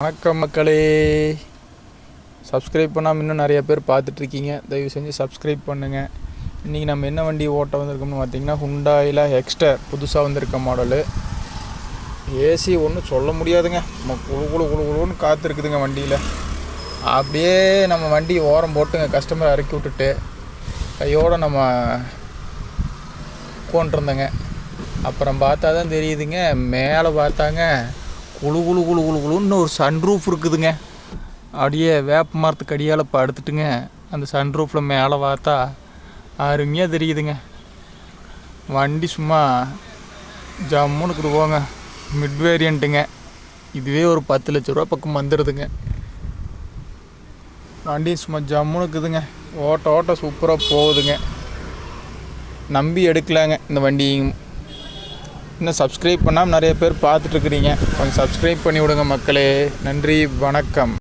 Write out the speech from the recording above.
வணக்கம் மக்களே. சப்ஸ்கிரைப் பண்ணாமல் இன்னும் நிறைய பேர் பார்த்துட்ருக்கீங்க. தயவு செஞ்சு சப்ஸ்கிரைப் பண்ணுங்கள். இன்றைக்கி நம்ம என்ன வண்டி ஓட்ட வந்திருக்கோம்னு பார்த்திங்கன்னா ஹுண்டாயில் எக்ஸ்டர் புதுசாக வந்திருக்க மாடலு. ஏசி ஒன்றும் சொல்ல முடியாதுங்க. நம்ம குழுன்னு காத்திருக்குதுங்க வண்டியில். அப்படியே நம்ம வண்டி ஓரம் போட்டுங்க கஸ்டமரை இறக்கி விட்டுட்டு கையோடு நம்ம உட்காண்ட்ருந்தேங்க. அப்புறம் பார்த்தா தான் தெரியுதுங்க, மேலே பார்த்தாங்க குழுன்னு ஒரு சன்ரூஃப் இருக்குதுங்க. அப்படியே வேப்ப மரத்துக்கு அடியால் படுத்துட்டுங்க அந்த சன்ரூஃபில் மேலே பார்த்தா அருமையாக தெரியுதுங்க. வண்டி சும்மா ஜம்முன்னு இருக்குது போங்க. மிட் வேரியண்ட்டுங்க. இதுவே ஒரு 10 லட்ச ரூபா பக்கம் வந்துடுதுங்க. வண்டி சும்மா ஜம்முன்னு இருக்குதுங்க. ஓட்ட சூப்பராக போகுதுங்க. நம்பி எடுக்கலாங்க இந்த வண்டி. இன்னும் சப்ஸ்கிரைப் பண்ணாமல் நிறைய பேர் பார்த்துட்ருக்குறீங்க. கொஞ்சம் சப்ஸ்கிரைப் பண்ணி விடுங்க மக்களே. நன்றி, வணக்கம்.